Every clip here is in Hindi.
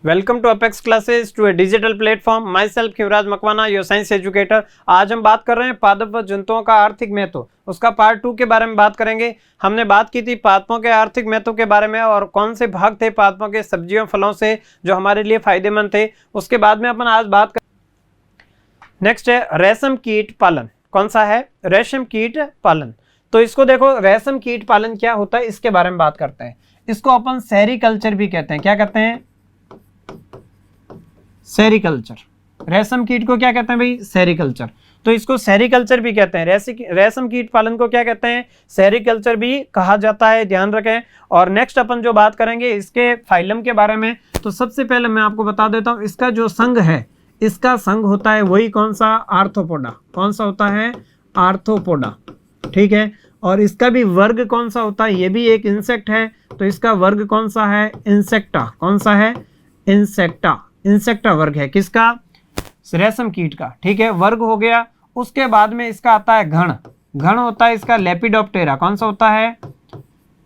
Welcome to Apex Classes to a digital platform. Myself Yuvraj Makwana, your science educator. आज हम बात कर रहे हैं पादप व जंतुओं का आर्थिक महत्व, उसका पार्ट 2 के बारे में बात करेंगे। हमने बात की थी पादपों के आर्थिक महत्व के बारे में और कौन से भाग थे पादपों के सब्जियों फलों से जो हमारे लिए फायदेमंद थे। उसके बाद में अपन आज बात कर नेक्स्ट है रेशम कीट पालन। कौन सा है? रेशम कीट पालन। तो इसको देखो, रेशम कीट पालन क्या होता है इसके बारे में बात करते हैं। इसको अपन सेरीकल्चर भी कहते हैं। क्या कहते हैं? सेरीकल्चर। रेशम कीट को क्या कहते हैं भाई? सेरीकल्चर। तो इसको सेरीकल्चर भी कहते हैं। रेशम कीट पालन को क्या कहते हैं? सेरीकल्चर भी कहा जाता है, ध्यान रखें। और नेक्स्ट अपन जो बात करेंगे इसके फाइलम के बारे में। तो सबसे पहले मैं आपको बता देता हूं, इसका जो संघ है, इसका संघ होता है वही कौन सा? आर्थ्रोपोडा। कौन सा होता है? आर्थ्रोपोडा। ठीक है। और इसका भी वर्ग कौन सा होता है? ये भी एक इंसेक्ट है, तो इसका वर्ग कौन सा है? इंसेक्टा। कौन सा है? इंसेक्टा। इंसेक्टा वर्ग है किसका? रेशम कीट का। ठीक है, वर्ग हो गया। उसके बाद में इसका आता है गण। गण होता है इसका लेपिडोप्टेरा। कौन सा होता है?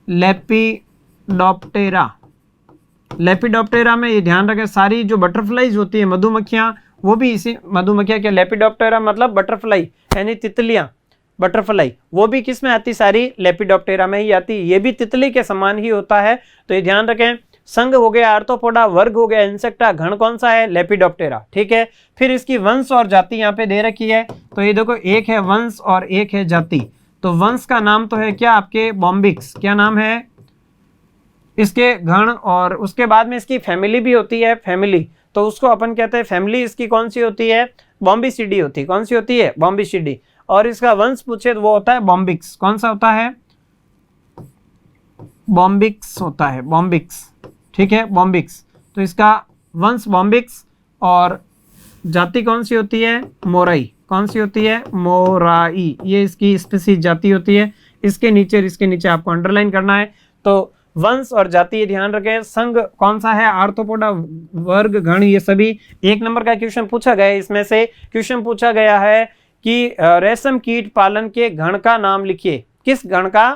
लेपिडोप्टेरा। लेपिडोप्टेरा में ये ध्यान रखें, सारी जो बटरफ्लाईज होती है, मधुमक्खियां, वो भी इसी मधुमक्खियां के लेपिडोप्टेरा मतलब बटरफ्लाई यानी तितलियां, बटरफ्लाई, वो भी किस में आती? सारी लेपिडोप्टेरा में ही आती। ये भी तितली के समान ही होता है, तो ये ध्यान रखें। संघ हो गया आर्थ्रोपोडा, वर्ग हो गया इंसेक्टा, गण कौन सा है? लेपिडोप्टेरा। ठीक है। फिर इसकी वंश और जाति यहाँ पे दे रखी है। तो ये देखो, एक है वंश और एक है जाति। तो वंश का नाम तो है क्या आपके? बॉम्बिक्स। क्या नाम है इसके? गण। और उसके बाद में इसकी फैमिली भी होती है, फैमिली, तो उसको अपन कहते हैं फैमिली इसकी कौन सी होती है? बॉम्बिसिडी होती है। कौन सी होती है? बॉम्बिसिडी। और इसका वंश पूछे तो वो होता है बॉम्बिक्स। कौन सा होता है? बॉम्बिक्स होता है, बॉम्बिक्स। ठीक है, बॉम्बिक्स। तो इसका वंश बॉम्बिक्स और जाति कौन सी होती है? मोराई। कौन सी होती है? मोराई। ये इसकी स्पीसीज जाति होती है। इसके नीचे आपको अंडरलाइन करना है। तो वंश और जाति ध्यान रखें। संघ कौन सा है? आर्थ्रोपोडा। वर्ग, गण, ये सभी। 1 नंबर का क्वेश्चन पूछा गया है। इसमें से क्वेश्चन पूछा गया है कि रेशम कीट पालन के गण का नाम लिखिए। किस गण का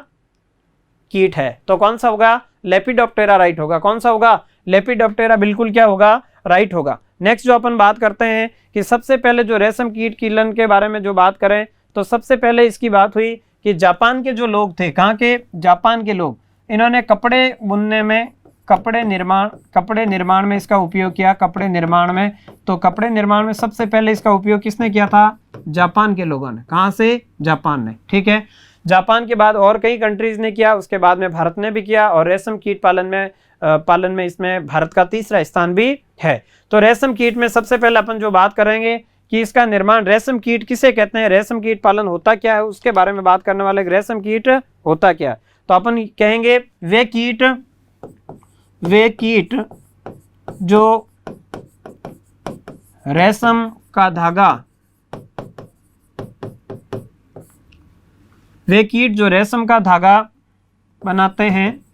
कीट है? तो कौन सा होगा? लेपिडोप्टेरा राइट होगा। कौन सा होगा? लेपिडोप्टेरा बिल्कुल क्या होगा? राइट होगा। नेक्स्ट जो अपन बात करते हैं कि सबसे पहले जो रेशम कीट पालन के बारे में जो बात करें, तो सबसे पहले इसकी बात हुई कि जापान के जो लोग थे, कहाँ के? जापान के लोग, इन्होंने कपड़े बुनने में, कपड़े निर्माण में इसका उपयोग किया। कपड़े निर्माण में, तो कपड़े निर्माण में सबसे पहले इसका उपयोग किसने किया था? जापान के लोगों ने। कहाँ से? जापान ने। ठीक है। जापान के बाद और कई कंट्रीज ने किया, उसके बाद में भारत ने भी किया। और रेशम कीट पालन में इसमें भारत का तीसरा स्थान भी है। तो रेशम कीट में सबसे पहले अपन जो बात करेंगे कि इसका निर्माण, रेशम कीट किसे कहते हैं, रेशम कीट पालन होता क्या है, उसके बारे में बात करने वाले। रेशम कीट होता क्या है? तो अपन कहेंगे वे कीट जो रेशम का धागा, वे कीट जो रेशम का धागा बनाते हैं,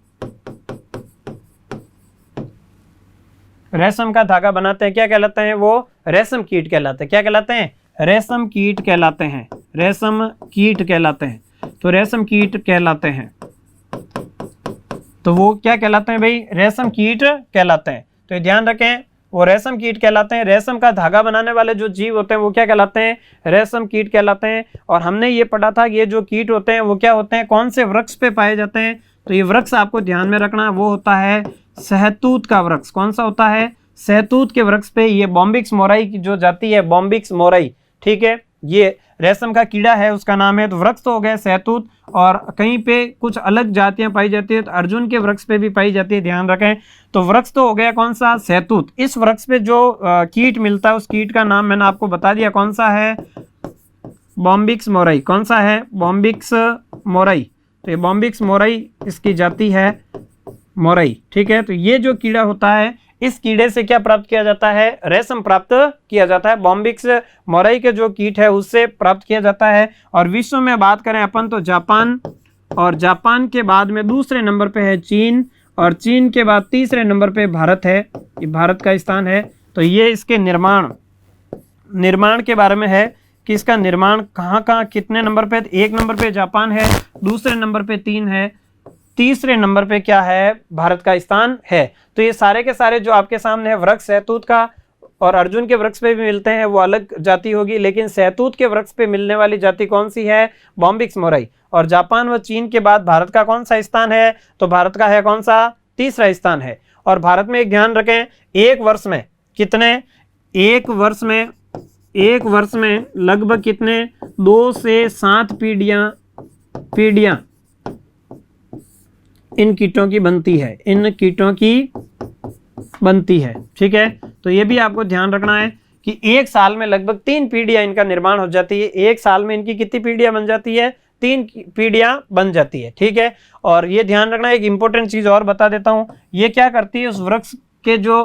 रेशम का धागा बनाते हैं, क्या कहलाते हैं? वो रेशम कीट कहलाते हैं। क्या कहलाते हैं? रेशम कीट कहलाते हैं। रेशम कीट कहलाते हैं। तो रेशम कीट कहलाते हैं, तो वो क्या कहलाते हैं भाई? रेशम कीट कहलाते हैं। तो ध्यान रखें, वो रेशम कीट कहलाते हैं। रेशम का धागा बनाने वाले जो जीव होते हैं वो क्या कहलाते हैं? रेशम कीट कहलाते हैं। और हमने ये पढ़ा था कि ये जो कीट होते हैं वो क्या होते हैं? कौन से वृक्ष पे पाए जाते हैं? तो ये वृक्ष आपको ध्यान में रखना है, वो होता है सहतूत का वृक्ष। कौन सा होता है? सहतूत के वृक्ष पे ये बॉम्बिक्स मोराई की जो जाति है, बॉम्बिक्स मोराई। ठीक है, ये रेशम का कीड़ा है, उसका नाम है। तो वृक्ष तो हो गया सहतूत, और कहीं पे कुछ अलग जातियां पाई जाती है, तो अर्जुन के वृक्ष पे भी पाई जाती है, ध्यान रखें। तो वृक्ष तो हो गया कौन सा? सहतूत। इस वृक्ष पे जो कीट मिलता है, उस कीट का नाम मैंने आपको बता दिया, कौन सा है? Bombyx mori. कौन सा है? Bombyx mori. तो ये बॉम्बिक्स मोराई इसकी जाति है, मोराई। ठीक है। तो ये जो कीड़ा होता है, इस कीड़े से क्या प्राप्त किया जाता है? रेशम प्राप्त किया जाता है। बॉम्बिक्स मोराई के जो कीट है उससे प्राप्त किया जाता है। और विश्व में बात करें अपन तो जापान, और जापान के बाद में दूसरे नंबर पे है चीन, और चीन के बाद तीसरे नंबर पे भारत है। ये भारत का स्थान है। तो ये इसके निर्माण के बारे में है कि इसका निर्माण कहाँ कितने नंबर पे? 1 नंबर पे जापान है, दूसरे नंबर पे चीन है, तीसरे नंबर पे क्या है, भारत का स्थान है। तो ये सारे के सारे जो आपके सामने है वृक्ष सहतूत का और अर्जुन के वृक्ष पे भी मिलते हैं, वो अलग जाति होगी, लेकिन सहतूत के वृक्ष पे मिलने वाली जाति कौन सी है, बॉम्बिक्स मोराई। और जापान व चीन के बाद भारत का कौन सा स्थान है, तो भारत का है कौन सा, तीसरा स्थान है। और भारत में एक ध्यान रखें, एक वर्ष में कितने, एक वर्ष में लगभग कितने, 2 से 7 पीढ़ियां इन कीटों की बनती है, ठीक है। तो ये भी आपको ध्यान रखना है कि एक साल में लगभग 3 पीढ़ियां इनका निर्माण हो जाती है। एक साल में इनकी कितनी पीढ़ियां बन जाती है, 3 पीढ़ियां बन जाती है, ठीक है। और ये ध्यान रखना, एक इंपॉर्टेंट चीज और बता देता हूं, ये क्या करती है, उस वृक्ष के जो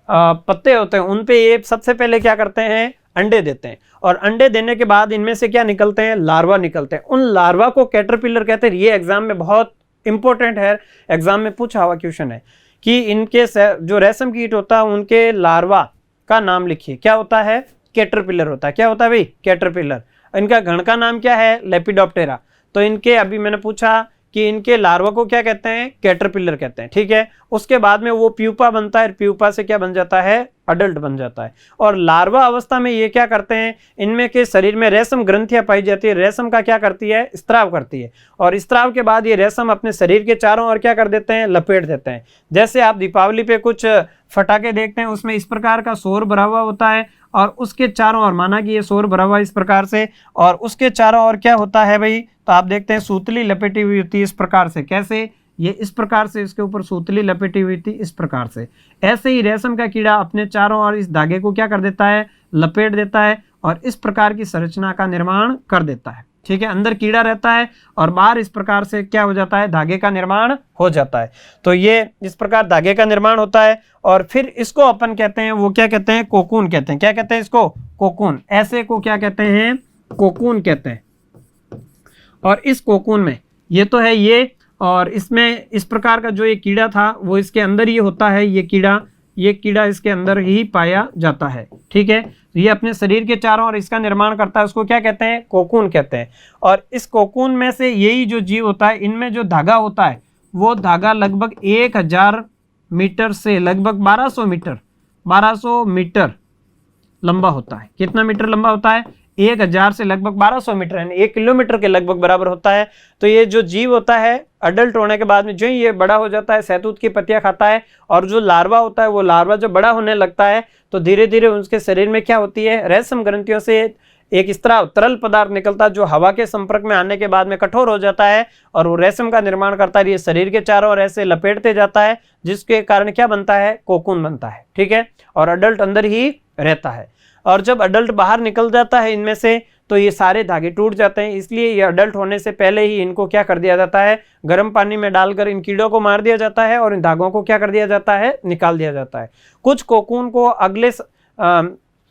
पत्ते होते हैं उन पे ये सबसे पहले क्या करते हैं, अंडे देते हैं। और अंडे देने के बाद इनमें से क्या निकलते हैं, लार्वा निकलते हैं। उन लार्वा को कैटरपिलर कहते हैं। ये एग्जाम में बहुत इंपॉर्टेंट है, एग्जाम में पूछा हुआ क्वेश्चन है कि इनके जो रेशम कीट होता है उनके लार्वा का नाम लिखिए, क्या होता है, कैटरपिलर होता है। क्या होता है भाई, कैटरपिलर। इनका गण का नाम क्या है, लेपिडोप्टेरा। तो इनके, अभी मैंने पूछा कि इनके लार्वा को क्या कहते हैं, कैटरपिलर कहते हैं, ठीक है। उसके बाद में वो प्यूपा बनता है, प्यूपा से क्या बन जाता है, अडल्ट बन जाता है। और लार्वा अवस्था में ये क्या करते हैं, इनमें के शरीर में रेशम ग्रंथियां पाई जाती है। रेशम का क्या करती है, स्त्राव करती है। और स्त्राव के बाद ये रेशम अपने शरीर के चारों ओर क्या कर देते हैं, लपेट देते हैं। जैसे आप दीपावली पे कुछ फटाके देखते हैं, उसमें इस प्रकार का शोर भरा हुआ होता है और उसके चारों ओर, माना कि ये शोर भरा हुआ इस प्रकार से, और उसके चारों ओर क्या होता है भाई, तो आप देखते हैं सूतली लपेटी हुई होती है इस प्रकार से। कैसे, ये इस प्रकार से इसके ऊपर सूतली लपेटी हुई थी इस प्रकार से। ऐसे ही रेशम का कीड़ा अपने चारों ओर इस धागे को क्या कर देता है, लपेट देता है और इस प्रकार की संरचना का निर्माण कर देता है, ठीक है। अंदर कीड़ा रहता है और बाहर इस प्रकार से क्या हो जाता है, धागे का निर्माण हो जाता है। तो ये इस प्रकार धागे का निर्माण होता है और फिर इसको अपन कहते हैं, वो क्या कहते हैं, कोकून कहते हैं। क्या कहते हैं इसको, कोकून। ऐसे को क्या कहते हैं, कोकून कहते हैं। और इस कोकून में ये तो है ये, और इसमें इस प्रकार का जो ये कीड़ा था वो इसके अंदर ही होता है। ये कीड़ा इसके अंदर ही पाया जाता है, ठीक है। ये अपने शरीर के चारों ओर इसका निर्माण करता है, उसको क्या कहते हैं, कोकून कहते हैं। और इस कोकून में से यही जो जीव होता है, इनमें जो धागा होता है वो धागा लगभग 1000 मीटर से लगभग 1200 मीटर लंबा होता है। कितना मीटर लंबा होता है, 1000 से लगभग 1200 मीटर, यानी 1 किलोमीटर के लगभग बराबर होता है। तो ये जो जीव होता है अडल्ट होने के बाद में जो ही ये बड़ा हो जाता है, सहतूत की पत्तियां खाता है। और जो लार्वा होता है, वो लार्वा जब बड़ा होने लगता है तो धीरे धीरे उसके शरीर में क्या होती है, रेशम ग्रंथियों से एक स्त्राव तरल पदार्थ निकलता है जो हवा के संपर्क में आने के बाद में कठोर हो जाता है और वो रेशम का निर्माण करता है। ये शरीर के चारों ओर ऐसे लपेटते जाता है, जिसके कारण क्या बनता है, कोकून बनता है, ठीक है। और अडल्ट अंदर ही रहता है। और जब अडल्ट बाहर निकल जाता है इनमें से, तो ये सारे धागे टूट जाते हैं। इसलिए ये अडल्ट होने से पहले ही इनको क्या कर दिया जाता है, गर्म पानी में डालकर इन कीड़ों को मार दिया जाता है और इन धागों को क्या कर दिया जाता है, निकाल दिया जाता है। कुछ कोकून को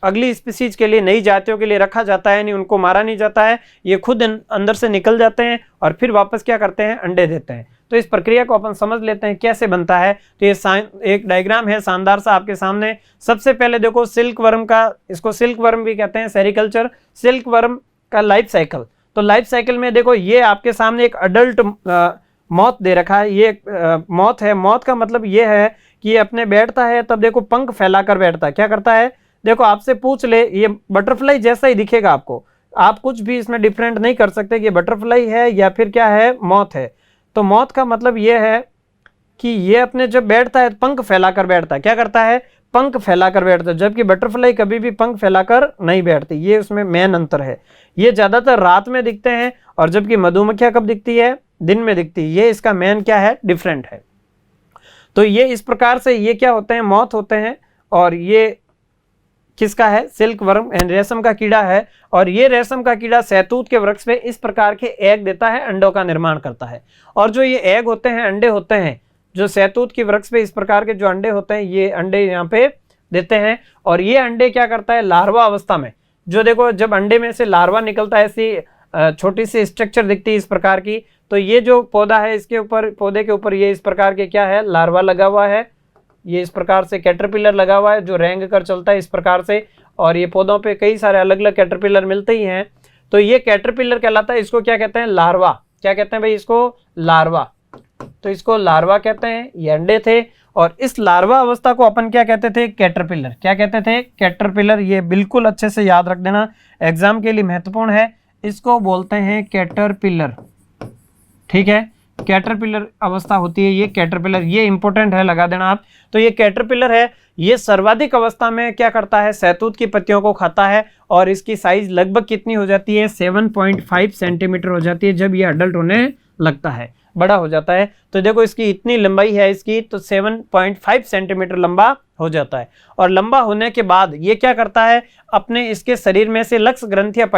अगली स्पीसीज के लिए, नई जातियों के लिए रखा जाता है, नहीं उनको मारा नहीं जाता है। ये खुद अंदर से निकल जाते हैं और फिर वापस क्या करते हैं, अंडे देते हैं। तो इस प्रक्रिया को अपन समझ लेते हैं कैसे बनता है। तो ये एक डायग्राम है शानदार सा आपके सामने। सबसे पहले देखो सिल्क वर्म का, इसको सिल्क वर्म भी कहते हैं, सेरिकल्चर, सिल्क वर्म का लाइफ साइकिल। तो लाइफ साइकिल में देखो ये आपके सामने एक अडल्ट मॉथ दे रखा है। ये मॉथ है। मॉथ का मतलब ये है कि ये अपने बैठता है तब देखो पंख फैलाकर बैठता है। क्या करता है, देखो आपसे पूछ ले, ये बटरफ्लाई जैसा ही दिखेगा आपको, आप कुछ भी इसमें डिफरेंट नहीं कर सकते कि बटरफ्लाई है या फिर क्या है, मॉथ है। तो मॉथ का मतलब ये है कि ये अपने जब बैठता है पंख फैलाकर बैठता है। क्या करता है, पंख फैलाकर बैठता है, जबकि बटरफ्लाई कभी भी पंख फैलाकर नहीं बैठती। ये उसमें मेन अंतर है। ये ज्यादातर रात में दिखते हैं और जबकि मधुमक्खियां कब दिखती है, दिन में दिखती है। ये इसका मेन क्या है, डिफरेंट है। तो ये इस प्रकार से ये क्या होते हैं, मॉथ होते हैं। और ये किसका है, सिल्क वर्म एंड रेशम का कीड़ा है। और ये रेशम का कीड़ा सहतूत के वृक्ष पे इस प्रकार के एग देता है, अंडों का निर्माण करता है। और जो ये एग होते हैं, अंडे होते हैं, जो सहतूत के वृक्ष पे इस प्रकार के जो अंडे होते हैं, ये अंडे यहाँ पे देते हैं। और ये अंडे क्या करता है, लार्वा अवस्था में, जो देखो जब अंडे में से लार्वा निकलता है, ऐसी छोटी सी स्ट्रक्चर दिखती है इस प्रकार की। तो ये जो पौधा है, इसके ऊपर, पौधे के ऊपर ये इस प्रकार के क्या है, लार्वा लगा हुआ है। ये इस प्रकार से कैटरपिलर लगा हुआ है जो रेंग कर चलता है इस प्रकार से। और ये पौधों पे कई सारे अलग अलग कैटरपिलर मिलते ही हैं। तो ये कैटरपिलर कहलाता है। इसको क्या कहते हैं, लार्वा। क्या कहते हैं भाई, इसको लार्वा। तो इसको लार्वा कहते हैं, ये अंडे थे। और इस लार्वा अवस्था को अपन क्या कहते थे? कैटरपिलर। क्या कहते थे? कैटरपिलर। ये बिल्कुल अच्छे से याद रख देना, एग्जाम के लिए महत्वपूर्ण है। इसको बोलते हैं कैटरपिलर, ठीक है। कैटरपिलर अवस्था होती है ये कैटरपिलर, ये इंपॉर्टेंट है, लगा देना आप। तो ये कैटरपिलर है, ये सर्वाधिक अवस्था में क्या करता है? सहतूत की पत्तियों को खाता है। और इसकी साइज लगभग कितनी हो जाती है? 7.5 सेंटीमीटर हो जाती है जब ये अडल्ट होने लगता है, बड़ा हो जाता है। तो देखो इसकी इतनी लंबाई है इसकी, तो 7.5 सेंटीमीटर लंबा हो जाता है। और लंबा होने के बाद ये क्या करता है? अपने इसके शरीर में से लक्स ग्रंथियां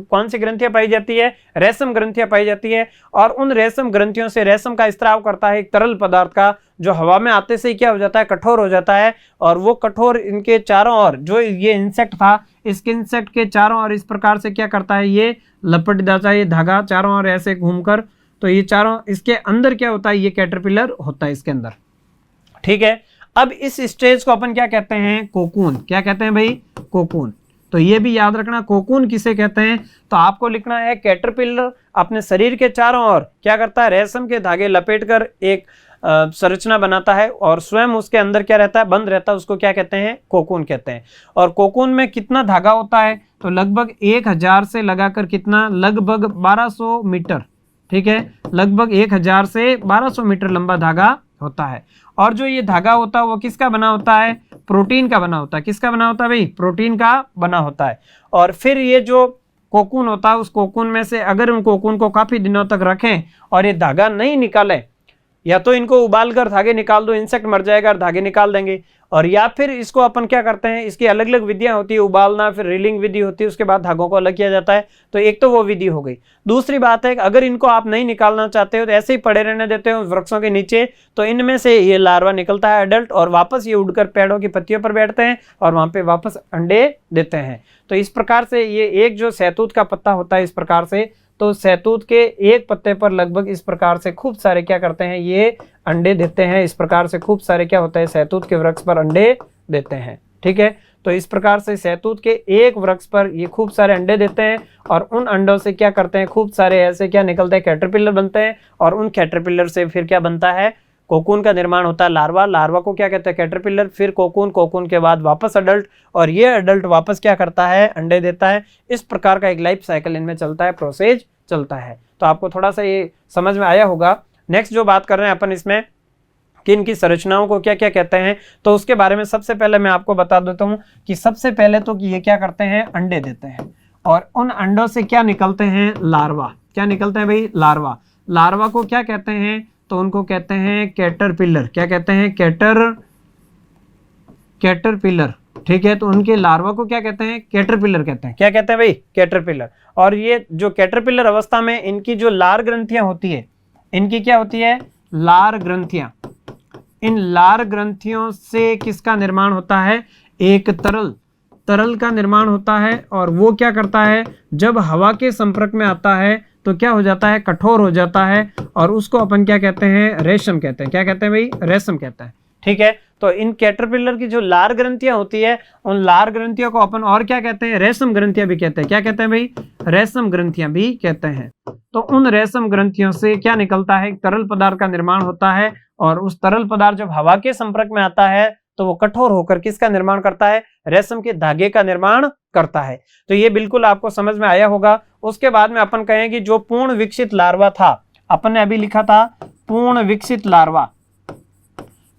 कौन सी ग्रंथियां पाई जाती है? रेशम ग्रंथियां पाई जाती है। और उन रेशम ग्रंथियों से रेशम का स्त्राव करता है एक तरल पदार्थ का, जो हवा में आते से ही क्या हो जाता है? कठोर हो जाता है। और वो कठोर इनके चारों ओर, जो ये इंसेक्ट था, इसके इंसेक्ट के चारों ओर इस प्रकार से क्या करता है? ये लपट जाता है, ये धागा चारों ओर ऐसे घूमकर। तो ये चारों, इसके अंदर क्या होता है? ये कैटरपिलर होता है इसके अंदर, ठीक है। अब इस स्टेज को अपन क्या कहते हैं? कोकून। क्या कहते हैं भाई? कोकून। तो ये भी याद रखना, कोकून किसे कहते हैं? तो आपको लिखना है कैटरपिलर अपने शरीर के चारों ओर क्या करता है? रेशम के धागे लपेटकर एक संरचना बनाता है और स्वयं उसके अंदर क्या रहता है? बंद रहता है। उसको क्या कहते हैं? कोकून कहते हैं। और कोकून में कितना धागा होता है? तो लगभग 1000 से लगाकर कितना? लगभग 1200 मीटर, ठीक है। लगभग 1000 से 1200 मीटर लंबा धागा होता है। और जो ये धागा होता है वो किसका बना होता है? प्रोटीन का बना होता है। किसका बना होता है भाई? प्रोटीन का बना होता है। और फिर ये जो कोकून होता है, उस कोकून में से अगर उन कोकून को काफी दिनों तक रखें और ये धागा नहीं निकाले, या तो इनको उबाल कर धागे निकाल दो, इंसेक्ट मर जाएगा और धागे निकाल देंगे। और या फिर इसको अपन क्या करते हैं? इसकी अलग अलग विधियां होती है, उबालना, फिर रीलिंग विधि होती है, उसके बाद धागों को अलग किया जाता है। तो एक तो वो विधि हो गई। दूसरी बात है कि अगर इनको आप नहीं निकालना चाहते हो तो ऐसे ही पड़े रहने देते हो वृक्षों के नीचे, तो इनमें से ये लार्वा निकलता है अडल्ट, और वापस ये उड़कर पेड़ों की पत्तियों पर बैठते हैं और वहां पे वापस अंडे देते हैं। तो इस प्रकार से ये एक जो सहतूत का पत्ता होता है इस प्रकार से, तो सहतूत के एक पत्ते पर लगभग इस प्रकार से खूब सारे क्या करते हैं? ये अंडे देते हैं। इस प्रकार से खूब सारे क्या होता है? सहतूत के वृक्ष पर अंडे देते हैं, ठीक है। तो इस प्रकार से सहतूत के एक वृक्ष पर ये खूब सारे अंडे देते हैं और उन अंडों से क्या करते हैं? खूब सारे ऐसे क्या निकलते हैं? कैटरपिलर बनते हैं। और उन कैटरपिलर से फिर क्या बनता है? कोकून का निर्माण होता है, लार्वा। लार्वा को क्या कहते हैं? कैटरपिलर। फिर कोकून, कोकून के बाद वापस अडल्ट, और ये अडल्ट वापस क्या करता है? अंडे देता है। इस प्रकार का एक लाइफ साइकिल इनमें चलता है, प्रोसेस चलता है। तो आपको थोड़ा सा ये समझ में आया होगा। नेक्स्ट जो बात कर रहे हैं अपन इसमें कि इनकी संरचनाओं को क्या क्या कहते हैं, तो उसके बारे में सबसे पहले मैं आपको बता देता हूं कि सबसे पहले तो कि ये क्या करते हैं? अंडे देते हैं। और उन अंडों से क्या निकलते हैं? लार्वा। क्या निकलते हैं भाई? लार्वा। लार्वा को क्या कहते हैं? तो उनको कहते हैं कैटरपिलर। क्या कहते हैं? कैटरपिलर, ठीक है। तो उनके लार्वा को क्या कहते हैं? कैटरपिलर कहते हैं। क्या कहते हैं भाई? कैटरपिलर। और ये जो कैटरपिलर अवस्था में इनकी जो लार ग्रंथियां होती है, इनकी क्या होती है? लार ग्रंथियां। इन लार ग्रंथियों से किसका निर्माण होता है? एक तरल का निर्माण होता है। और वो क्या करता है? जब हवा के संपर्क में आता है तो क्या हो जाता है? कठोर हो जाता है। और उसको अपन क्या कहते हैं? रेशम कहते हैं। क्या कहते हैं भाई? रेशम कहते हैं, ठीक है। तो इन कैटरपिलर की जो लार ग्रंथियां होती है, उन लार ग्रंथियों को अपन और क्या कहते हैं? रेशम ग्रंथियां भी कहते हैं। क्या कहते हैं भाई? रेशम ग्रंथियां भी कहते हैं। तो उन रेशम ग्रंथियों से क्या निकलता है? तरल पदार्थ का निर्माण होता है। और उस तरल पदार्थ जब हवा के संपर्क में आता है तो वो कठोर होकर किसका निर्माण करता है? रेशम के धागे का निर्माण करता है। तो ये बिल्कुल आपको समझ में आया होगा। उसके बाद में अपन कहेंगे जो पूर्ण विकसित लार्वा था, अपन ने अभी लिखा था पूर्ण विकसित लार्वा।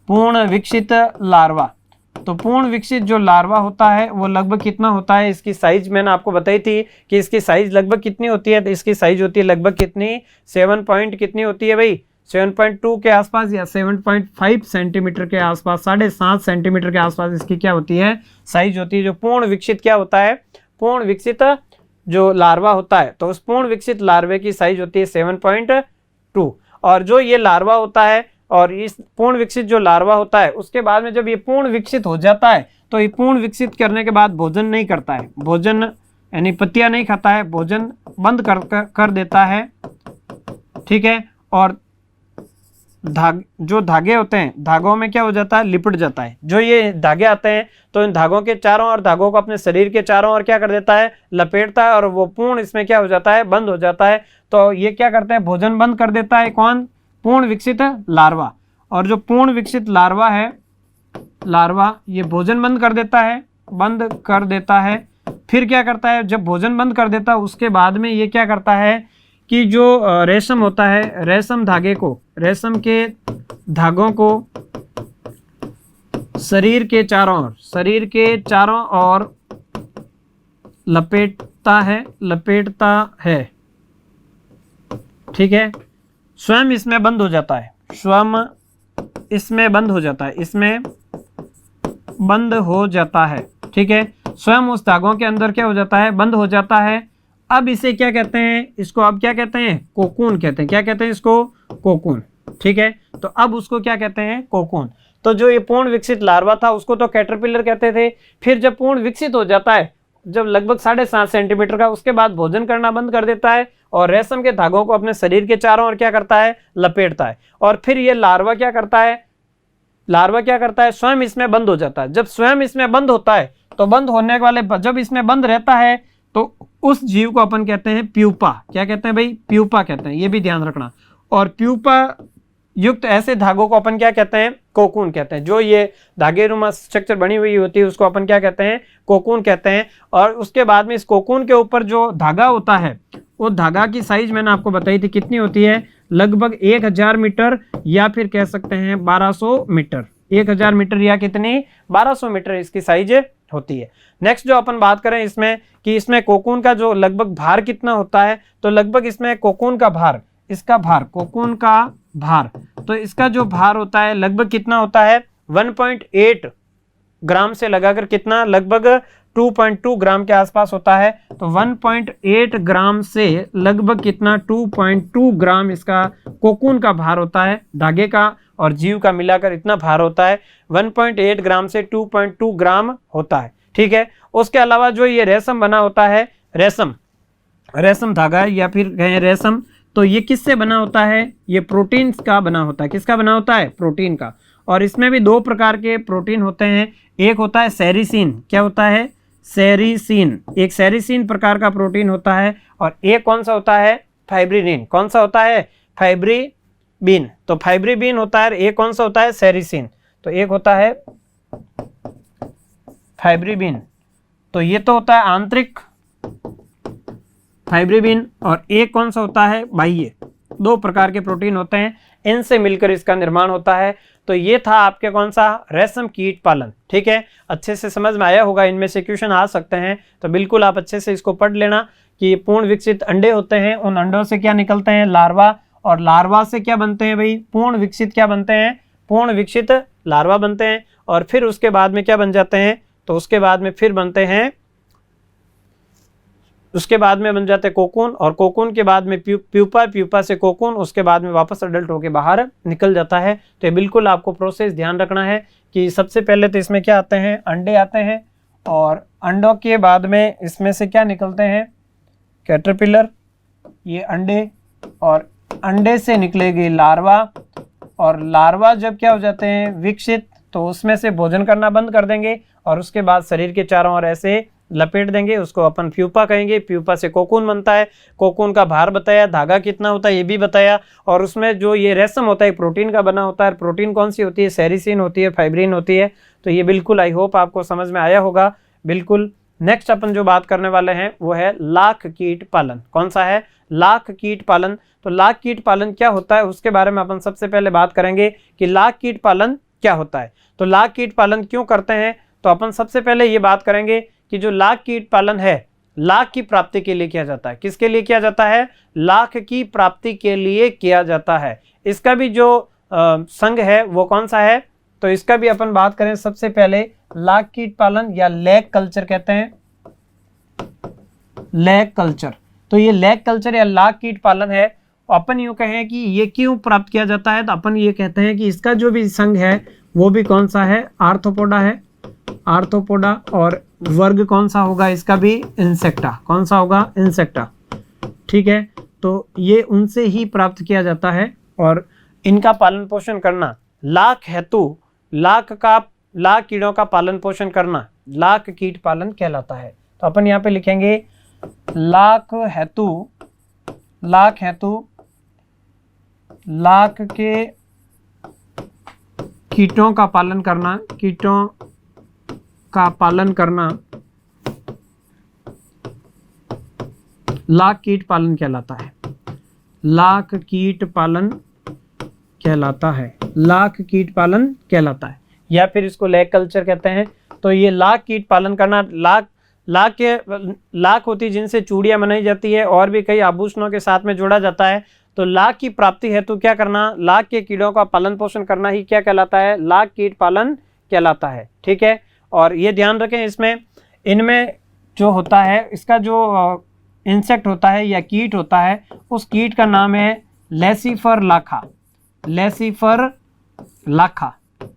पूर्ण विकसित लार्वा, तो पूर्ण विकसित जो लार्वा होता है वो लगभग कितना होता है? इसकी साइज मैंने आपको बताई थी कि इसकी साइज लगभग कितनी होती है। तो इसकी साइज होती है लगभग कितनी? 7 पॉइंट कितनी होती है भाई? 7.2 के आसपास या 7.5 सेंटीमीटर के आसपास, 7.5 सेंटीमीटर के आसपास इसकी क्या होती है? साइज होती है। जो पूर्ण विकसित क्या होता है? पूर्ण विकसित जो लार्वा होता है, तो उस पूर्ण विकसित लार्वे की साइज होती है 7.2। और जो ये लार्वा होता है, और इस पूर्ण विकसित जो लार्वा होता है, उसके बाद में जब ये पूर्ण विकसित हो जाता है तो ये पूर्ण विकसित करने के बाद भोजन नहीं करता है। भोजन यानी पत्तियां नहीं खाता है, भोजन बंद कर देता है, ठीक है। और जो धागे होते हैं, धागों में क्या हो जाता है? लिपट जाता है। जो ये धागे आते हैं तो इन धागों के चारों ओर, धागों को अपने शरीर के चारों ओर क्या कर देता है? लपेटता है। और वो पूर्ण इसमें क्या हो जाता है? बंद हो जाता है। तो ये क्या करते हैं? भोजन बंद कर देता है। कौन? पूर्ण विकसित लार्वा। और जो पूर्ण विकसित लार्वा है, लार्वा ये भोजन बंद कर देता है। फिर क्या करता है, जब भोजन बंद कर देता है उसके बाद में ये क्या करता है कि जो रेशम होता है, रेशम के धागों को शरीर के चारों ओर लपेटता है। ठीक है, स्वयं इसमें बंद हो जाता है, ठीक है, स्वयं उस धागों के अंदर क्या हो जाता है, बंद हो जाता है। अब इसे क्या कहते हैं, इसको अब क्या कहते हैं, कोकून कहते हैं। क्या कहते हैं इसको, कोकून। ठीक है, तो अब उसको क्या कहते हैं, कोकून। तो जो ये पूर्ण विकसित लार्वा था उसको तो कैटरपिलर कहते थे। फिर जब पूर्ण विकसित हो जाता है, जब लगभग 7.5 सेंटीमीटर का, उसके बाद भोजन करना बंद कर देता है और रेशम के धागों को अपने शरीर के चारों ओर क्या करता है, लपेटता है। और फिर ये लार्वा क्या करता है, स्वयं इसमें बंद हो जाता है। जब स्वयं इसमें बंद होता है तो बंद होने वाले, जब इसमें बंद रहता है तो उस जीव को अपन कहते हैं प्यूपा। क्या कहते हैं भाई, प्यूपा कहते हैं, ये भी ध्यान रखना। और प्यूपा युक्त ऐसे धागों को अपन क्या कहते हैं, कोकून कहते हैं। जो ये धागेनुमा स्ट्रक्चर बनी हुई होती है उसको अपन क्या कहते हैं, कोकून कहते हैं। और उसके बाद में इस कोकून के ऊपर जो धागा होता है, वो धागा की साइज मैंने आपको बताई थी कितनी होती है, लगभग 1000 मीटर या फिर कह सकते हैं 1200 मीटर। 1000 मीटर या कितनी, 1200 मीटर इसकी साइज होती है। नेक्स्ट जो अपन बात करें इसमें कि इसमें कोकून का जो लगभग भार कितना होता है, तो लगभग इसमें कोकून का भार, कोकून का भार, तो इसका जो भार होता है लगभग कितना होता है, 1.8 ग्राम से लगाकर कितना, लगभग 2.2 ग्राम के आसपास होता है। तो 1.8 ग्राम से लगभग कितना, 2.2 ग्राम इसका कोकून का भार होता है। धागे का और जीव का मिलाकर इतना भार होता है, 1.8 ग्राम से 2.2 ग्राम होता है। ठीक है, उसके अलावा जो ये रेशम बना होता है, रेशम धागा या फिर कहें रेशम, तो ये किससे बना होता है, ये प्रोटीन का बना होता है। किसका बना होता है, प्रोटीन का। और इसमें भी 2 प्रकार के प्रोटीन होते हैं। एक होता है सेरिसीन। क्या होता है, सेरिसीन, एक सेरिसीन प्रकार का प्रोटीन होता है। और एक कौन सा होता है, फाइब्रिनिन। कौन सा होता है, फाइब्रिबिन। तो फाइब्रिबिन होता है, एक कौन सा होता है, सेरिसीन। तो एक होता है फाइब्रिबिन, तो ये तो होता है आंतरिक फाइब्रिबिन, और एक कौन सा होता है, बाह्य। 2 प्रकार के प्रोटीन होते हैं, इनसे मिलकर इसका निर्माण होता है। तो ये था आपके कौन सा, रेशम कीट पालन। ठीक है, अच्छे से समझ में आया होगा, इनमें से क्वेश्चन आ सकते हैं, तो बिल्कुल आप अच्छे से इसको पढ़ लेना कि पूर्ण विकसित अंडे होते हैं, उन अंडों से क्या निकलते हैं, लार्वा, और लार्वा से क्या बनते हैं भाई, पूर्ण विकसित क्या बनते हैं, पूर्ण विकसित लार्वा बनते हैं। और फिर उसके बाद में क्या बन जाते हैं, तो उसके बाद में फिर बनते हैं, उसके बाद में बन जाते हैं कोकून, और कोकून के बाद में प्यूपा से कोकून, उसके बाद में वापस अडल्ट होके बाहर निकल जाता है। तो ये बिल्कुल आपको प्रोसेस ध्यान रखना है कि सबसे पहले तो इसमें क्या आते हैं, अंडे आते हैं, और अंडों के बाद में इसमें से क्या निकलते हैं, कैटरपिलर, ये अंडे, और अंडे से निकलेगी लार्वा, और लार्वा जब क्या हो जाते हैं, विकसित, तो उसमें से भोजन करना बंद कर देंगे और उसके बाद शरीर के चारों ओर ऐसे लपेट देंगे, उसको अपन प्यूपा कहेंगे। प्यूपा से कोकून बनता है, कोकून का भार बताया, धागा कितना होता है ये भी बताया, और उसमें जो ये रेशम होता है प्रोटीन का बना होता है। प्रोटीन कौन सी होती है, सेरिसिन होती है, फाइब्रिन होती है। तो ये बिल्कुल आई होप आपको समझ में आया होगा। बिल्कुल नेक्स्ट अपन जो बात करने वाले हैं वो है लाख कीट पालन। कौन सा है, लाख कीट पालन। तो लाख कीट पालन क्या होता है उसके बारे में अपन सबसे पहले बात करेंगे कि लाख कीट पालन क्या होता है। तो लाख कीट पालन क्यों करते हैं, तो अपन सबसे पहले ये बात करेंगे कि जो लाख कीट पालन है, लाख की प्राप्ति के लिए किया जाता है। किसके लिए किया जाता है, लाख की प्राप्ति के लिए किया जाता है। इसका भी जो संघ है वो कौन सा है, तो इसका भी अपन बात करें सबसे पहले, लाख कीट पालन या लैग कल्चर कहते हैं, लैग कल्चर। तो ये लैग कल्चर या लाख कीट पालन है। अपन यूं कहें कि ये क्यों प्राप्त किया जाता है, तो अपन ये कहते हैं कि इसका जो भी संघ है वो भी कौन सा है, आर्थ्रोपोडा है, आर्थ्रोपोडा, और वर्ग कौन सा होगा इसका भी, इंसेक्टा। कौन सा होगा, इंसेक्टा। ठीक है, तो ये उनसे ही प्राप्त किया जाता है, और इनका पालन पोषण करना, लाख हेतु, लाख कीड़ों का पालन पोषण करना लाख कीट पालन कहलाता है। तो अपन यहाँ पे लिखेंगे लाख हेतु लाख के कीटों का पालन करना, कीटों का पालन करना लाख कीट पालन कहलाता है। लाख कीट पालन कहलाता है, लाख कीट पालन कहलाता है, या फिर इसको लैक कल्चर कहते हैं। तो ये लाख कीट पालन करना, लाख होती है जिनसे चूड़ियाँ बनाई जाती है और भी कई आभूषणों के साथ में जोड़ा जाता है। तो लाख की प्राप्ति हेतु क्या करना, लाख के कीड़ों का पालन पोषण करना ही क्या कहलाता है, लाख कीट पालन कहलाता है। ठीक है, और ये ध्यान रखें, इसमें इनमें जो होता है, इसका जो इंसेक्ट होता है या कीट होता है, उस कीट का नाम है लेसिफर लाखा, लेसिफर लाखा।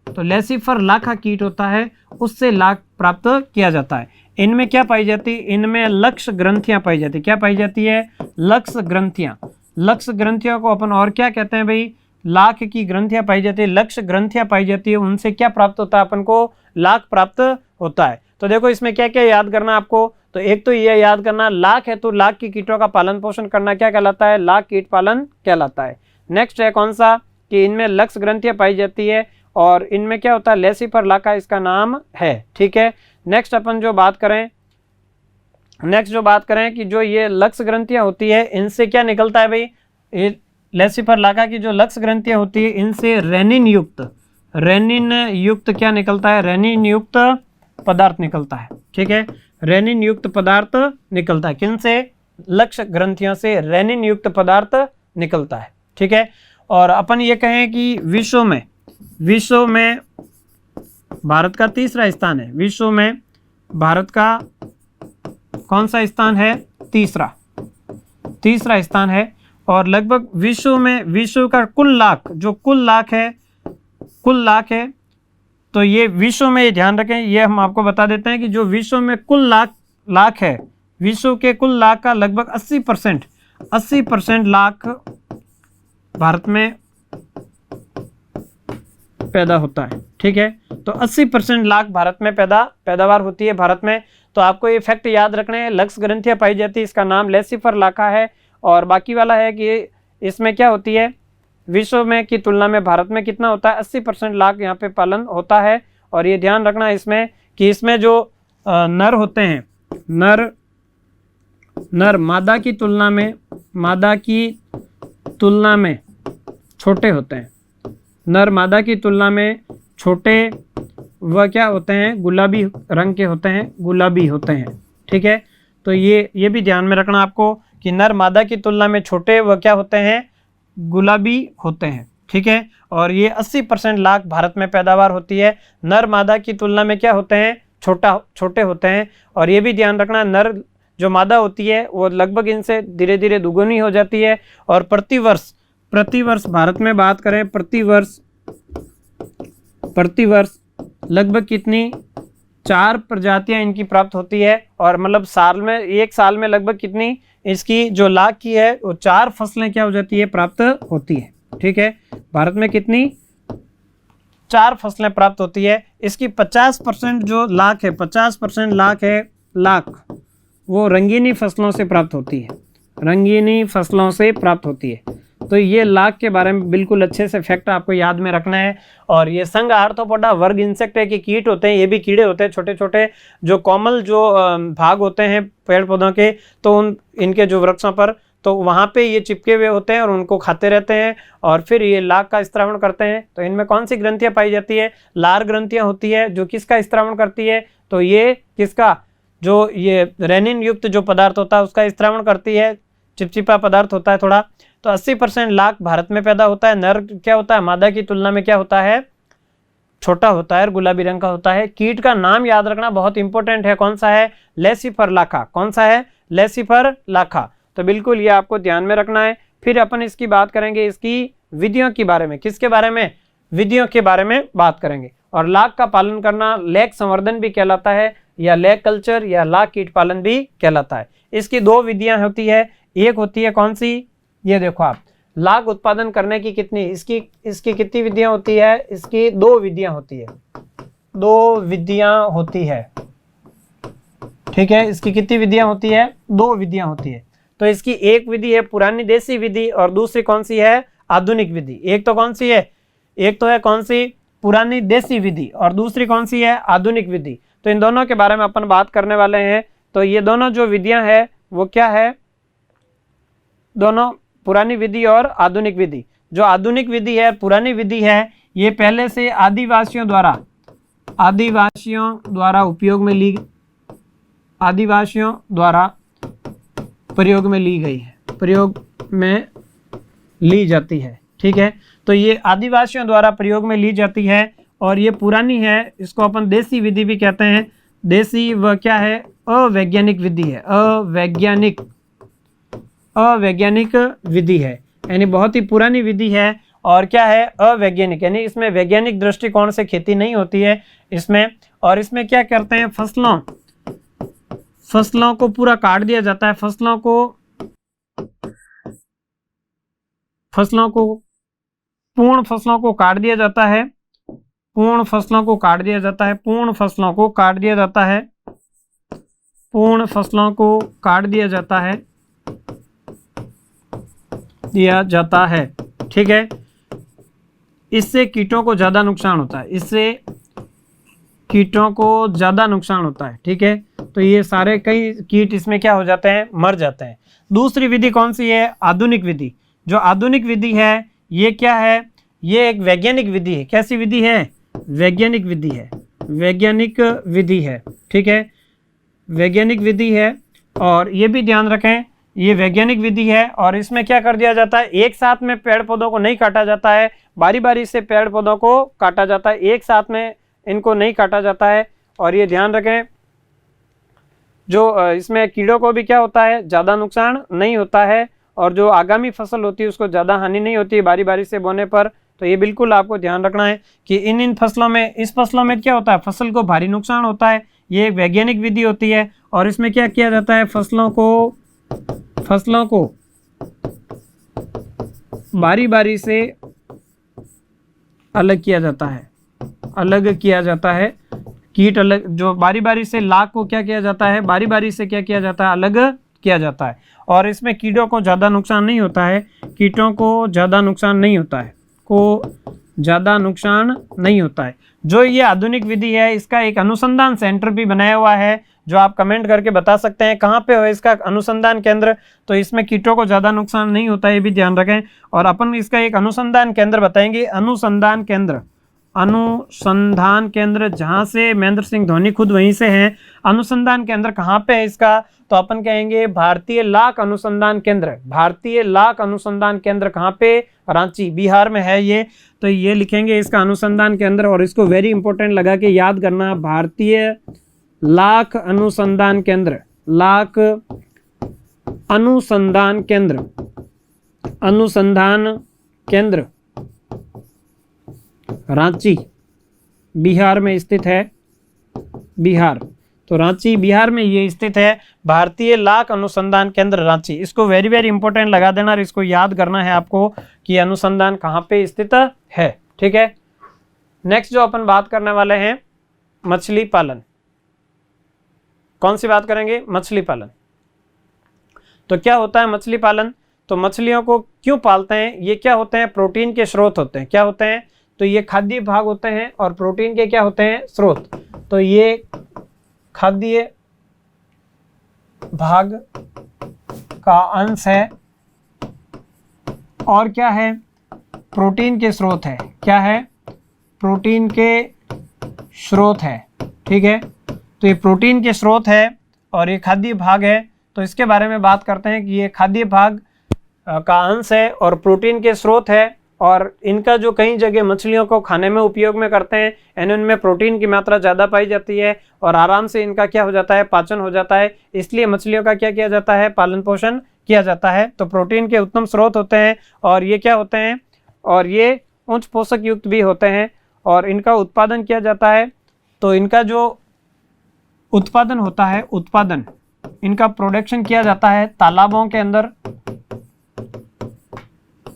तो लेसिफर लाखा कीट होता है, उससे लाख प्राप्त किया जाता है। इनमें क्या पाई जाती है, इनमें लक्ष्य ग्रंथियां पाई जाती है। क्या पाई जाती है, लक्ष्य ग्रंथियां। लक्ष्य ग्रंथियों को अपन और क्या कहते हैं भाई, लाख की ग्रंथियां पाई जाती है, लक्ष्य ग्रंथियां पाई जाती है, उनसे क्या प्राप्त होता है, अपन को लाख प्राप्त होता है। तो देखो इसमें क्या क्या याद करना आपको, तो एक तो ये याद करना, लाख है तो लाख की कीटों का पालन पोषण करना क्या कहलाता है, लाख कीट पालन कहलाता है। नेक्स्ट है कौन सा, कि इनमें लक्ष्य ग्रंथियां पाई जाती है और इनमें क्या होता है, लेसिफर लाखा इसका नाम है। ठीक है, नेक्स्ट अपन जो बात करें, कि जो ये लक्ष्य ग्रंथियां होती है, इनसे क्या निकलता है भाई, ये लेसिफर लाखा की जो लक्ष्य ग्रंथियां होती है, इनसे रेनिन युक्त क्या निकलता है, रेनिन युक्त पदार्थ निकलता है। ठीक है, रेनिन युक्त पदार्थ निकलता है, किनसे, लक्ष्य ग्रंथियों से रेनिन युक्त पदार्थ निकलता है। ठीक है, और अपन ये कहें कि विश्व में भारत का तीसरा स्थान है, विश्व में भारत का कौन सा स्थान है, तीसरा स्थान है। और लगभग विश्व का कुल लाख है, तो ये विश्व में, ये ध्यान रखें, ये हम आपको बता देते हैं कि जो विश्व में कुल लाख है, विश्व के कुल लाख का लगभग 80% लाख भारत में पैदा होता है। ठीक है, तो 80% लाख भारत में पैदावार होती है भारत में। तो आपको ये फैक्ट याद रखने हैं, लक्ष्य ग्रंथियां पाई जाती है, इसका नाम लेसिफर लाखा है। और बाकी वाला है कि इसमें क्या होती है, विश्व में की तुलना में भारत में कितना होता है, 80% लाख यहाँ पे पालन होता है। और ये ध्यान रखना इसमें कि इसमें जो नर होते हैं, नर मादा की तुलना में छोटे होते हैं, नर मादा की तुलना में छोटे, वह क्या होते हैं, गुलाबी रंग के होते हैं, ठीक है। तो ये भी ध्यान में रखना आपको कि नर मादा की तुलना में छोटे, वह क्या होते हैं, गुलाबी होते हैं, ठीक है। और ये 80% लाख भारत में पैदावार होती है, नर मादा की तुलना में क्या होते हैं, छोटे होते हैं। और ये भी ध्यान रखना, नर जो मादा होती है वो लगभग इनसे धीरे धीरे दुगुनी हो जाती है। और प्रतिवर्ष भारत में बात करें, प्रतिवर्ष लगभग कितनी 4 प्रजातियां इनकी प्राप्त होती है। और मतलब एक साल में लगभग कितनी इसकी जो लाख की है वो 4 फसलें क्या हो जाती है, प्राप्त होती है, ठीक है। भारत में कितनी 4 फसलें प्राप्त होती है। इसकी 50% जो लाख है, 50% लाख वो रंगीनी फसलों से प्राप्त होती है, रंगीनी फसलों से प्राप्त होती है। तो ये लाख के बारे में बिल्कुल अच्छे से फैक्ट आपको याद में रखना है। और ये संघ आर्थ्रोपोडा वर्ग इंसेक्ट है कि कीट होते हैं, ये भी कीड़े होते हैं छोटे छोटे, जो कोमल जो भाग होते हैं पेड़ पौधों के, तो इनके जो वृक्षों पर, तो वहाँ पे ये चिपके हुए होते हैं और उनको खाते रहते हैं और फिर ये लाख का स्त्रावण करते हैं। तो इनमें कौन सी ग्रंथियाँ पाई जाती है, लार ग्रंथियाँ होती है जो किसका स्त्रावण करती है, तो ये किसका, जो ये रेनिन युक्त जो पदार्थ होता है उसका स्त्रावण करती है, चिपचिपा पदार्थ होता है थोड़ा। तो 80% लाख भारत में पैदा होता है। नर क्या होता है, मादा की तुलना में क्या होता है, छोटा होता है और गुलाबी रंग का होता है। कीट का नाम याद रखना बहुत इंपॉर्टेंट है, कौन सा है, लेसिफर लाखा। कौन सा है, लेसिफर लाखा। तो बिल्कुल ये आपको ध्यान में रखना है। फिर अपन इसकी बात करेंगे, इसकी विधियों के बारे में, किसके बारे में, विधियों के बारे में बात करेंगे। और लाख का पालन करना लेक संवर्धन भी कहलाता है, या लेक कल्चर या लाख कीट पालन भी कहलाता है। इसकी 2 विधियां होती है। एक होती है कौन सी, ये देखो आप, लाख उत्पादन करने की कितनी, इसकी कितनी विधियां होती है, इसकी 2 विधियां होती है, 2 विधियां होती है, ठीक है। इसकी कितनी विधियां होती है, 2 विधियां होती है। तो इसकी एक विधि है पुरानी देसी विधि और दूसरी कौन सी है, आधुनिक विधि। एक तो कौन सी है, एक तो है कौन सी, पुरानी देसी विधि, और दूसरी कौन सी है, आधुनिक विधि। तो इन दोनों के बारे में अपन बात करने वाले हैं। तो ये दोनों जो विधियां हैं वो क्या है, दोनों पुरानी विधि और आधुनिक विधि। जो आधुनिक विधि है, पुरानी विधि है, ये पहले से आदिवासियों द्वारा उपयोग में ली, आदिवासियों द्वारा प्रयोग में ली गई है, प्रयोग में ली जाती है। ठीक है, तो ये आदिवासियों द्वारा प्रयोग में ली जाती है और ये पुरानी है, इसको अपन देसी विधि भी कहते हैं। देसी वह क्या है, अवैज्ञानिक विधि है, अवैज्ञानिक विधि है, यानी बहुत ही पुरानी विधि है। और क्या है, अवैज्ञानिक, यानी इसमें वैज्ञानिक दृष्टिकोण से खेती नहीं होती है इसमें। और इसमें क्या करते हैं, फसलों को पूरा काट दिया जाता है, फसलों को पूर्ण फसलों को काट दिया जाता है, पूर्ण फसलों को काट दिया जाता है, पूर्ण फसलों को काट दिया जाता है, पूर्ण फसलों को काट दिया जाता है, ठीक है। इससे कीटों को ज़्यादा नुकसान होता है, इससे कीटों को ज़्यादा नुकसान होता है। ठीक है, तो ये सारे कई कीट इसमें क्या हो जाते हैं, मर जाते हैं। दूसरी विधि कौन सी है, आधुनिक विधि। जो आधुनिक विधि है ये क्या है, ये एक वैज्ञानिक विधि है। कैसी विधि है, वैज्ञानिक विधि है, वैज्ञानिक विधि है। ठीक है, वैज्ञानिक विधि है। और ये भी ध्यान रखें, ये वैज्ञानिक विधि है और इसमें क्या कर दिया जाता है, एक साथ में पेड़ पौधों को नहीं काटा जाता है, बारी बारी से पेड़ पौधों को काटा जाता है, एक साथ में इनको नहीं काटा जाता है। और ये ध्यान रखें, जो इसमें कीड़ों को भी क्या होता है, ज़्यादा नुकसान नहीं होता है, और जो आगामी फसल होती है उसको ज़्यादा हानि नहीं होती है बारी बारी से बोने पर। तो ये बिल्कुल आपको ध्यान रखना है कि इन फसलों में, इस फसलों में क्या होता है, फसल को भारी नुकसान होता है। ये एक वैज्ञानिक विधि होती है और इसमें क्या किया जाता है, फसलों को बारी बारी से अलग किया जाता है, कीट अलग, जो बारी बारी से लाख को क्या किया जाता है, बारी बारी से क्या किया जाता है, अलग किया जाता है। और इसमें कीटों को ज़्यादा नुकसान नहीं होता है, कीटों को ज़्यादा नुकसान नहीं होता है, जो ये आधुनिक विधि है इसका एक अनुसंधान सेंटर भी बनाया हुआ है, जो आप कमेंट करके बता सकते हैं कहाँ पे हो इसका अनुसंधान केंद्र। तो इसमें कीटों को ज़्यादा नुकसान नहीं होता है, ये भी ध्यान रखें। और अपन इसका एक अनुसंधान केंद्र बताएंगे, अनुसंधान केंद्र, जहाँ से महेंद्र सिंह धोनी खुद वहीं से हैं। अनुसंधान केंद्र कहाँ पे है इसका, तो अपन कहेंगे भारतीय लाख अनुसंधान केंद्र कहाँ पे, रांची, बिहार में है ये। तो ये लिखेंगे इसका अनुसंधान केंद्र, और इसको वेरी इंपॉर्टेंट लगा के याद करना, भारतीय लाख अनुसंधान केंद्र रांची, बिहार में स्थित है, बिहार। तो रांची बिहार में ये स्थित है, भारतीय लाख अनुसंधान केंद्र रांची। इसको वेरी वेरी इंपॉर्टेंट लगा देना और इसको याद करना है आपको कि अनुसंधान कहाँ पे स्थित है। ठीक है, नेक्स्ट जो अपन बात करने वाले हैं, मछली पालन। कौन सी बात करेंगे, मछली पालन। तो क्या होता है मछली पालन, तो मछलियों को क्यों पालते हैं, ये क्या होते हैं, प्रोटीन के स्रोत होते हैं। क्या होते हैं, तो ये खाद्य भाग होते हैं और प्रोटीन के क्या होते हैं, स्रोत। तो ये खाद्य भाग का अंश है और क्या है, प्रोटीन के स्रोत है। क्या है, प्रोटीन के स्रोत है। ठीक है, तो ये प्रोटीन के स्रोत है और ये खाद्य भाग है। तो इसके बारे में बात करते हैं कि ये खाद्य भाग का अंश है और प्रोटीन के स्रोत है, और इनका जो कई जगह मछलियों को खाने में उपयोग में करते हैं, यानी उनमें प्रोटीन की मात्रा ज़्यादा पाई जाती है और आराम से इनका क्या हो जाता है, पाचन हो जाता है। इसलिए मछलियों का क्या किया जाता है, पालन पोषण किया जाता है। तो प्रोटीन के उत्तम स्रोत होते हैं और ये क्या होते हैं, और ये उच्च पोषक युक्त भी होते हैं और इनका उत्पादन किया जाता है। तो इनका जो उत्पादन होता है, इनका प्रोडक्शन किया जाता है तालाबों के अंदर,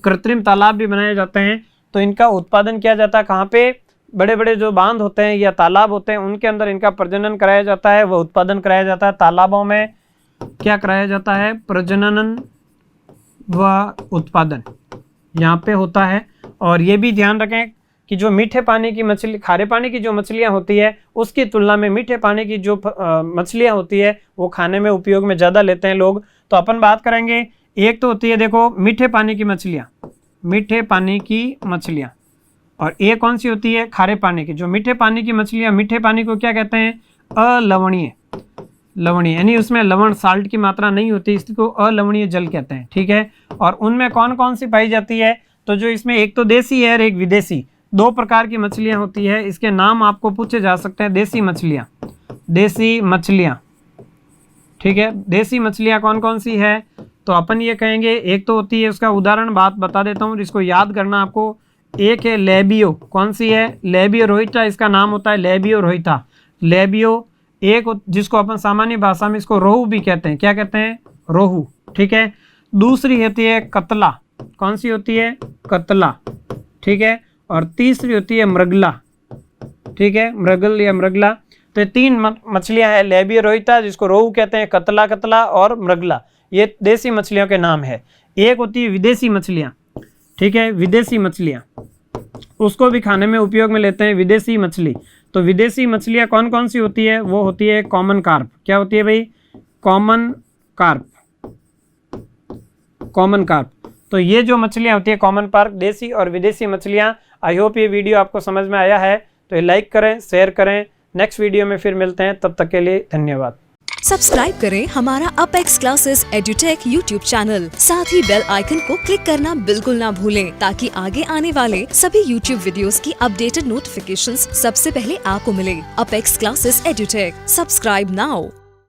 कृत्रिम तालाब भी बनाए जाते हैं। तो इनका उत्पादन किया जाता है कहाँ पे, बड़े बड़े जो बांध होते हैं या तालाब होते हैं उनके अंदर इनका प्रजनन कराया जाता है, वह उत्पादन कराया जाता है। तालाबों में क्या कराया जाता है, प्रजनन व उत्पादन, यहाँ पे होता है। और ये भी ध्यान रखें कि जो मीठे पानी की मछली, खारे पानी की जो मछलियाँ होती है उसकी तुलना में मीठे पानी की जो मछलियाँ होती है वो खाने में उपयोग में ज़्यादा लेते हैं लोग। तो अपन बात करेंगे, एक तो होती है देखो मीठे पानी की मछलियाँ, मीठे पानी की मछलियाँ, और एक कौन सी होती है, खारे पानी की। जो मीठे पानी की मछलियाँ, मीठे पानी को क्या कहते हैं, अलवणीय, लवणीय, यानी उसमें लवण साल्ट की मात्रा नहीं होती, इसको अलवणीय जल कहते हैं, ठीक है। और उनमें कौन कौन सी पाई जाती है, तो जो इसमें एक तो देसी है और एक विदेशी, दो प्रकार की मछलियाँ होती है। इसके नाम आपको पूछे जा सकते हैं, देसी मछलियाँ, देसी मछलियाँ, ठीक है। देसी मछलियाँ कौन कौन सी है, तो अपन ये कहेंगे, एक तो होती है, उसका उदाहरण बात बता देता हूँ जिसको याद करना आपको। एक है लेबियो, कौन सी है, लेबियो रोहिता, इसका नाम होता है लेबियो रोहिता, लेबियो। एक जिसको अपन सामान्य भाषा में इसको रोहू भी कहते हैं, क्या कहते हैं, रोहू, ठीक है। दूसरी होती है कतला, कौन सी होती है, कतला, ठीक है। और तीसरी होती है मृगला, ठीक है, मृगल या मृगला। तो ये तीन मछलियां हैं, लेबियो रोहिता जिसको रोहू कहते हैं, कतला कतला और मृगला, ये देसी मछलियों के नाम है। एक होती है विदेशी मछलियां, ठीक है, विदेशी मछलियां, उसको भी खाने में उपयोग में लेते हैं, विदेशी मछली। तो विदेशी मछलियां कौन कौन सी होती है, वो होती है कॉमन कार्प, क्या होती है भाई, कॉमन कार्प, कॉमन कार्प। तो ये जो मछलियां होती है कॉमन कार्प, देसी और विदेशी मछलियां। आई होप ये वीडियो आपको समझ में आया है, तो ये लाइक करें, शेयर करें। नेक्स्ट वीडियो में फिर मिलते हैं, तब तक के लिए धन्यवाद। सब्सक्राइब करें हमारा apex classes edutech YouTube channel, साथ ही बेल आइकन को क्लिक करना बिल्कुल ना भूलें, ताकि आगे आने वाले सभी यूट्यूब वीडियोस की अपडेटेड नोटिफिकेशंस सबसे पहले आपको मिले। Apex classes edutech, subscribe now.